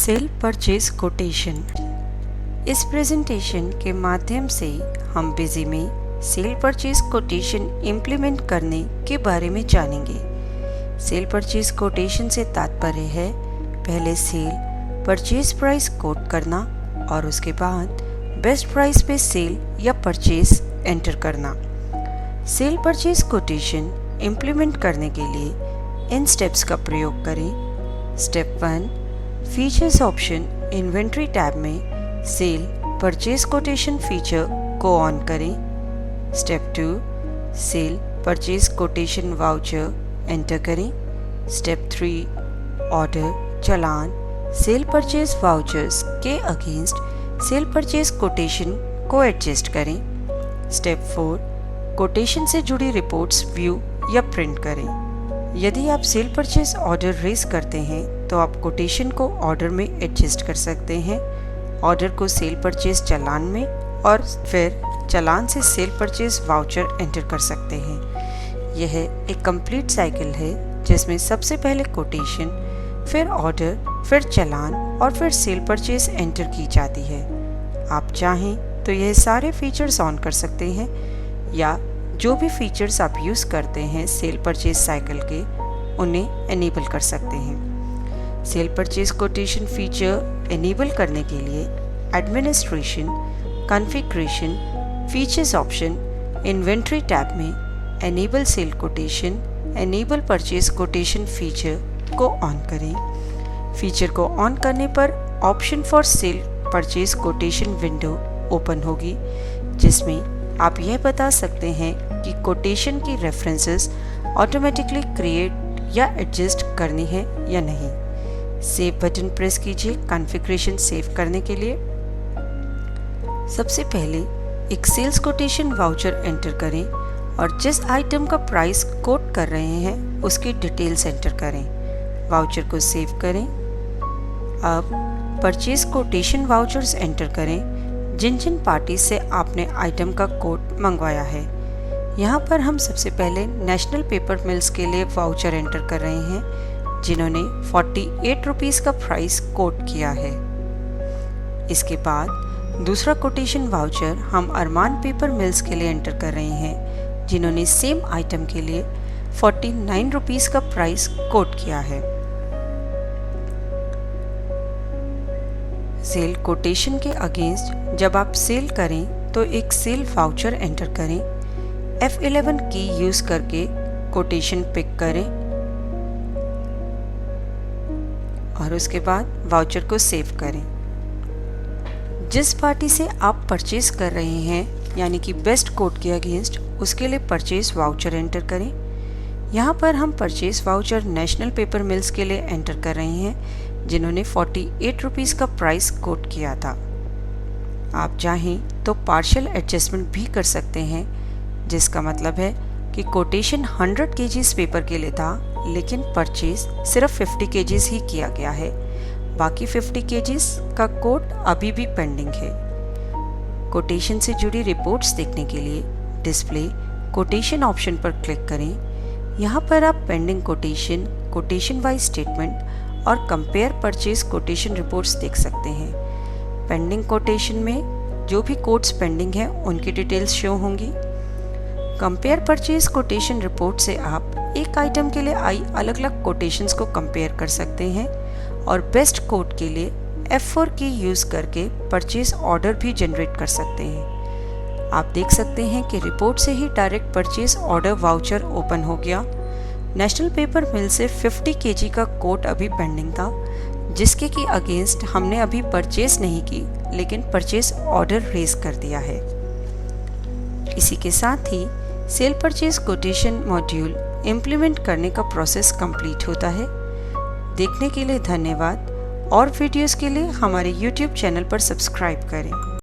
Cell purchase quotation. इस presentation के माध्यम से हम बिजी में सेल परचेज कोटेशन इम्प्लीमेंट करने के बारे में जानेंगे। सेल परचेज कोटेशन से तात्पर्य है पहले सेल परचेज प्राइस कोट करना और उसके बाद बेस्ट प्राइस पे सेल या परचेज एंटर करना। सेल परचेज कोटेशन इम्प्लीमेंट करने के लिए इन स्टेप्स का प्रयोग करें। Step 1, features option inventory tab में सेल परचेज कोटेशन फीचर को ऑन करें। Step 2, cell purchase quotation voucher enter करें। स्टेप 3, ऑर्डर चालान सेल परचेज वाउचर्स के अगेंस्ट सेल परचेज कोटेशन को एडजस्ट करें। स्टेप 4, कोटेशन से जुड़ी रिपोर्ट्स व्यू या प्रिंट करें। यदि आप सेल परचेज ऑर्डर रेज करते हैं तो आप कोटेशन को ऑर्डर में एडजस्ट कर सकते हैं, ऑर्डर को सेल परचेज चालान में और फिर चालान से सेल परचेज वाउचर एंटर कर सकते हैं। यह एक कंप्लीट साइकिल है जिसमें सबसे पहले कोटेशन, फिर ऑर्डर, फिर चालान और फिर सेल परचेज एंटर की जाती है। आप चाहें तो यह सारे फीचर्स ऑन कर सकते हैं या जो भी फीचर्स आप यूज़ करते हैं सेल परचेज साइकिल के उन्हें एनेबल कर सकते हैं। Sale purchase quotation feature enable करने के लिए administration, configuration, features option inventory tab में enable sale quotation, enable purchase quotation feature को ऑन करें। फीचर को ऑन करने पर option for sale purchase quotation window open होगी जिसमें आप यह बता सकते हैं कि कोटेशन की रेफरेंसेस ऑटोमेटिकली क्रिएट या एडजस्ट करनी है या नहीं। सेव बटन प्रेस कीजिए कॉन्फ़िगरेशन सेव करने के लिए। सबसे पहले एक सेल्स कोटेशन वाउचर एंटर करें और जिस आइटम का प्राइस कोट कर रहे हैं उसकी डिटेल्स एंटर करें। वाउचर को सेव करें। अब परचेज कोटेशन वाउचर्स एंटर करें जिन जिन पार्टी से आपने आइटम का कोट मंगवाया है। यहाँ पर हम सबसे पहले नेशनल पेपर मिल्स के लिए वाउचर एंटर कर रहे हैं जिन्होंने 48 रुपीज़ का प्राइस कोट किया है। इसके बाद दूसरा कोटेशन वाउचर हम अरमान पेपर मिल्स के लिए एंटर कर रहे हैं जिन्होंने सेम आइटम के लिए 49 रुपीज़ का प्राइस कोट किया है। सेल कोटेशन के अगेंस्ट जब आप सेल करें तो एक सेल वाउचर एंटर करें। F11 की यूज करके कोटेशन पिक करें और उसके बाद वाउचर को सेव करें। जिस पार्टी से आप परचेज कर रहे हैं यानी कि बेस्ट कोट के अगेंस्ट उसके लिए परचेज वाउचर एंटर करें। यहाँ पर हम purchase voucher national paper mills के लिए एंटर कर रहे हैं जिन्होंने 48 रुपीज़ का प्राइस कोट किया था। आप चाहें तो पार्शियल एडजस्टमेंट भी कर सकते हैं जिसका मतलब है कि कोटेशन 100 केजीज पेपर के लिए था लेकिन परचेज सिर्फ 50 केजीज ही किया गया है, बाकी 50 केजीज का कोट अभी भी पेंडिंग है। कोटेशन से जुड़ी रिपोर्ट्स देखने के लिए डिस्प्ले कोटेशन ऑप्शन पर क्लिक करें। यहाँ पर आप pending quotation, quotation wise statement और कंपेयर परचेज कोटेशन रिपोर्ट्स देख सकते हैं। पेंडिंग कोटेशन में जो भी कोट्स पेंडिंग हैं उनकी डिटेल्स शो होंगी। कंपेयर परचेज कोटेशन रिपोर्ट से आप एक आइटम के लिए आई अलग अलग कोटेशंस को कंपेयर कर सकते हैं और बेस्ट कोट के लिए F4 की यूज़ करके परचेज ऑर्डर भी जनरेट कर सकते हैं। आप देख सकते हैं कि रिपोर्ट से ही direct purchase order voucher open हो गया। नेशनल पेपर मिल से 50 केजी का कोट अभी पेंडिंग था जिसके की अगेंस्ट हमने अभी परचेज नहीं की लेकिन परचेज ऑर्डर रेज कर दिया है। इसी के साथ ही sale purchase quotation module implement करने का प्रोसेस कंप्लीट होता है। देखने के लिए धन्यवाद और वीडियोस के लिए हमारे YouTube चैनल पर सब्सक्राइब करें।